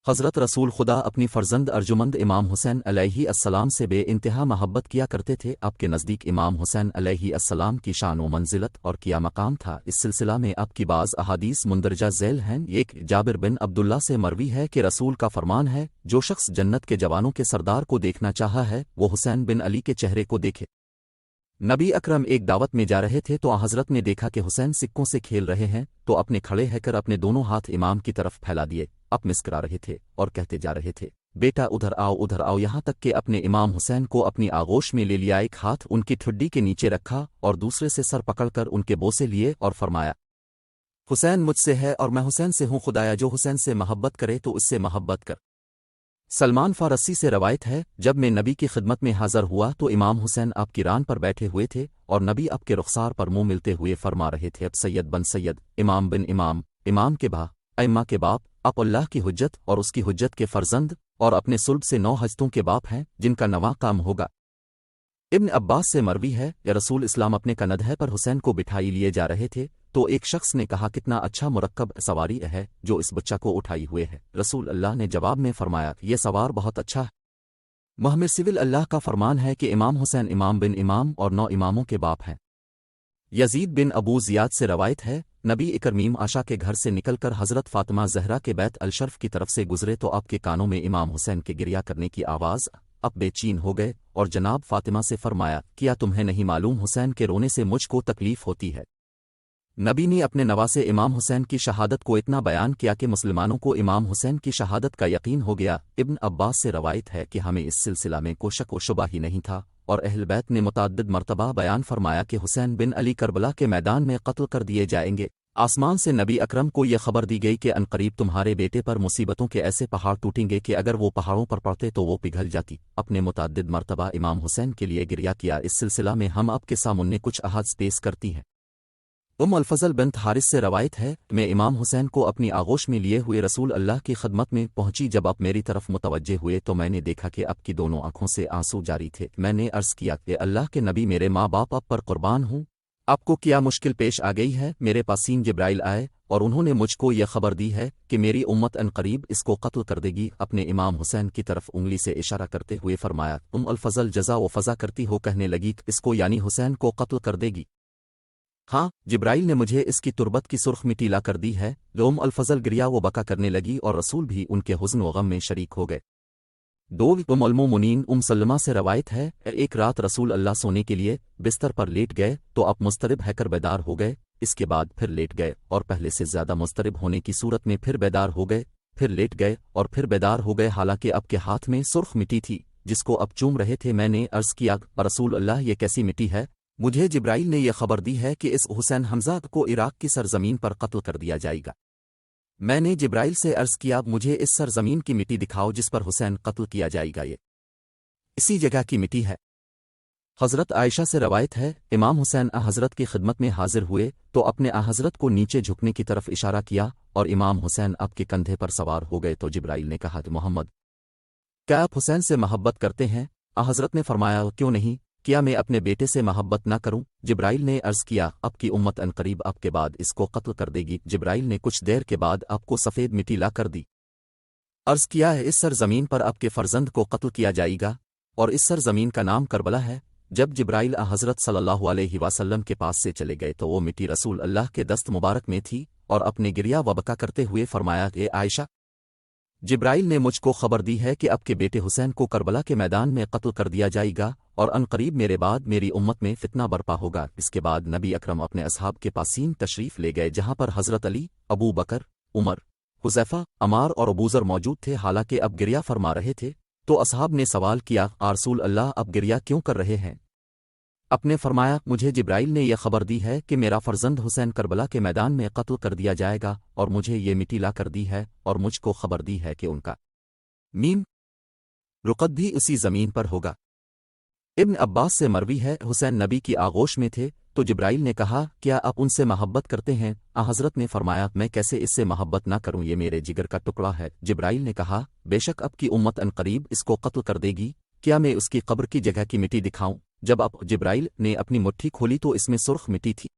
حضرت رسول خدا اپنی فرزند ارجمند امام حسین علیہ السلام سے بے انتہا محبت کیا کرتے تھے۔ آپ کے نزدیک امام حسین علیہ السلام کی شان و منزلت اور کیا مقام تھا، اس سلسلہ میں آپ کی بعض احادیث مندرجہ ذیل ہیں۔ ایک جابر بن عبداللہ سے مروی ہے کہ رسول کا فرمان ہے، جو شخص جنت کے جوانوں کے سردار کو دیکھنا چاہا ہے وہ حسین بن علی کے چہرے کو دیکھے۔ نبی اکرم ایک دعوت میں جا رہے تھے تو حضرت نے دیکھا کہ حسین سکوں سے کھیل رہے ہیں، تو اپنے کھڑے ہے کر اپنے دونوں ہاتھ امام کی طرف پھیلا دیے۔ اب مسکرا رہے تھے اور کہتے جا رہے تھے، بیٹا ادھر آؤ، یہاں تک کہ اپنے امام حسین کو اپنی آغوش میں لے لیا، ایک ہاتھ ان کی ٹھڈی کے نیچے رکھا اور دوسرے سے سر پکڑ کر ان کے بوسے لیے اور فرمایا، حسین مجھ سے ہے اور میں حسین سے ہوں، خدایا جو حسین سے محبت کرے تو اس سے محبت کر۔ سلمان فارسی سے روایت ہے، جب میں نبی کی خدمت میں حاضر ہوا تو امام حسین آپ کی ران پر بیٹھے ہوئے تھے اور نبی آپ کے رخسار پر منہ ملتے ہوئے فرما رہے تھے، اب سید بن سید، امام بن امام، امام کے بھا، ائمہ کے باپ، آپ اللہ کی حجت اور اس کی حجت کے فرزند اور اپنے صلب سے 9 حجتوں کے باپ ہیں جن کا نواں کام ہوگا۔ ابن عباس سے مروی ہے، یا رسول اسلام اپنے کندھے پر حسین کو بٹھائی لیے جا رہے تھے تو ایک شخص نے کہا، کتنا اچھا مرکب سواری ہے جو اس بچہ کو اٹھائی ہوئے ہے۔ رسول اللہ نے جواب میں فرمایا، یہ سوار بہت اچھا ہے۔ محمد سول اللہ کا فرمان ہے کہ امام حسین امام بن امام اور 9 اماموں کے باپ ہیں۔ یزید بن ابو زیاد سے روایت ہے، نبی اکرم عائشہ کے گھر سے نکل کر حضرت فاطمہ زہرا کے بیت الشرف کی طرف سے گزرے تو آپ کے کانوں میں امام حسین کے گریہ کرنے کی آواز، اب بے چین ہو گئے اور جناب فاطمہ سے فرمایا، کیا تمہیں نہیں معلوم حسین کے رونے سے مجھ کو تکلیف ہوتی ہے؟ نبی نے اپنے نواسے امام حسین کی شہادت کو اتنا بیان کیا کہ مسلمانوں کو امام حسین کی شہادت کا یقین ہو گیا۔ ابن عباس سے روایت ہے کہ ہمیں اس سلسلہ میں کوئی شک و شبہ ہی نہیں تھا، اور اہل بیت نے متعدد مرتبہ بیان فرمایا کہ حسین بن علی کربلا کے میدان میں قتل کر دیے جائیں گے۔ آسمان سے نبی اکرم کو یہ خبر دی گئی کہ عنقریب تمہارے بیٹے پر مصیبتوں کے ایسے پہاڑ ٹوٹیں گے کہ اگر وہ پہاڑوں پر پڑتے تو وہ پگھل جاتی۔ اپنے متعدد مرتبہ امام حسین کے لیے گریہ کیا۔ اس سلسلہ میں ہم آپ کے سامنے کچھ احادیث پیش کرتی ہیں۔ الفضل بنت حارث سے روایت ہے، میں امام حسین کو اپنی آغوش میں لیے ہوئے رسول اللہ کی خدمت میں پہنچی، جب آپ میری طرف متوجہ ہوئے تو میں نے دیکھا کہ آپ کی دونوں آنکھوں سے آنسو جاری تھے۔ میں نے عرض کیا کہ اللہ کے نبی، میرے ماں باپ آپ پر قربان ہوں، آپ کو کیا مشکل پیش آ گئی ہے؟ میرے پاسین جبرائیل آئے اور انہوں نے مجھ کو یہ خبر دی ہے کہ میری امت عنقریب اس کو قتل کر دے گی۔ اپنے امام حسین کی طرف انگلی سے اشارہ کرتے ہوئے فرمایا، الفضل جزا و فضا کرتی ہو، کہنے لگی اس کو یعنی حسین کو قتل کر دے گی؟ ہاں، جبرائیل نے مجھے اس کی تربت کی سرخ مٹی لا کر دی ہے۔ الفضل گریہ و بکا کرنے لگی اور رسول بھی ان کے حزن و غم میں شریک ہو گئے۔ المؤمنین سلمہ سے روایت ہے، ایک رات رسول اللہ سونے کے لیے بستر پر لیٹ گئے تو آپ مضطرب ہے کر بیدار ہو گئے، اس کے بعد پھر لیٹ گئے اور پہلے سے زیادہ مضطرب ہونے کی صورت میں پھر بیدار ہو گئے، پھر لیٹ گئے اور پھر بیدار ہو گئے، حالانکہ اب کے ہاتھ میں سرخ مٹی تھی جس کو اب چوم رہے تھے۔ میں نے عرض کیا، رسول اللہ یہ کیسی مٹی ہے؟ مجھے جبرائیل نے یہ خبر دی ہے کہ اس حسین حمزہ کو عراق کی سرزمین پر قتل کر دیا جائے گا۔ میں نے جبرائیل سے عرض کیا، مجھے اس سرزمین کی مٹی دکھاؤ جس پر حسین قتل کیا جائے گا، یہ اسی جگہ کی مٹی ہے۔ حضرت عائشہ سے روایت ہے، امام حسین حضرت کی خدمت میں حاضر ہوئے تو اپنے حضرت کو نیچے جھکنے کی طرف اشارہ کیا اور امام حسین آپ کے کندھے پر سوار ہو گئے تو جبرائیل نے کہا کہ محمد، کیا آپ حسین سے محبت کرتے ہیں؟ حضرت نے فرمایا، کیوں نہیں، کیا میں اپنے بیٹے سے محبت نہ کروں؟ جبرائیل نے عرض کیا، اب کی امت عنقریب آپ کے بعد اس کو قتل کر دے گی۔ جبرائیل نے کچھ دیر کے بعد آپ کو سفید مٹی لا کر دی۔ عرض کیا ہے، اس سرزمین پر آپ کے فرزند کو قتل کیا جائے گا اور اس سرزمین کا نام کربلا ہے۔ جب جبرائیل حضرت صلی اللہ علیہ وسلم کے پاس سے چلے گئے تو وہ مٹی رسول اللہ کے دست مبارک میں تھی اور اپنے گریہ و بکا کرتے ہوئے فرمایا، اے عائشہ، جبرائیل نے مجھ کو خبر دی ہے کہ اب کے بیٹے حسین کو کربلا کے میدان میں قتل کر دیا جائے گا اور عنقریب میرے بعد میری امت میں فتنہ برپا ہوگا۔ اس کے بعد نبی اکرم اپنے اصحاب کے پاسین تشریف لے گئے، جہاں پر حضرت علی، ابو بکر، عمر، حذیفہ، عمار اور ابوذر موجود تھے۔ حالانکہ اب گریہ فرما رہے تھے تو اصحاب نے سوال کیا، رسول اللہ اب گریہ کیوں کر رہے ہیں؟ اپنے فرمایا، مجھے جبرائیل نے یہ خبر دی ہے کہ میرا فرزند حسین کربلا کے میدان میں قتل کر دیا جائے گا اور مجھے یہ مٹی لا کر دی ہے اور مجھ کو خبر دی ہے کہ ان کا رقد بھی اسی زمین پر ہوگا۔ ابن عباس سے مروی ہے، حسین نبی کی آغوش میں تھے تو جبرائیل نے کہا، کیا آپ ان سے محبت کرتے ہیں؟ حضرت نے فرمایا، میں کیسے اس سے محبت نہ کروں، یہ میرے جگر کا ٹکڑا ہے۔ جبرائیل نے کہا، بے شک اب کی امت عنقریب اس کو قتل کر دے گی، کیا میں اس کی قبر کی جگہ کی مٹی دکھاؤں؟ جب اب جبرائیل نے اپنی مٹھی کھولی تو اس میں سرخ مٹی تھی۔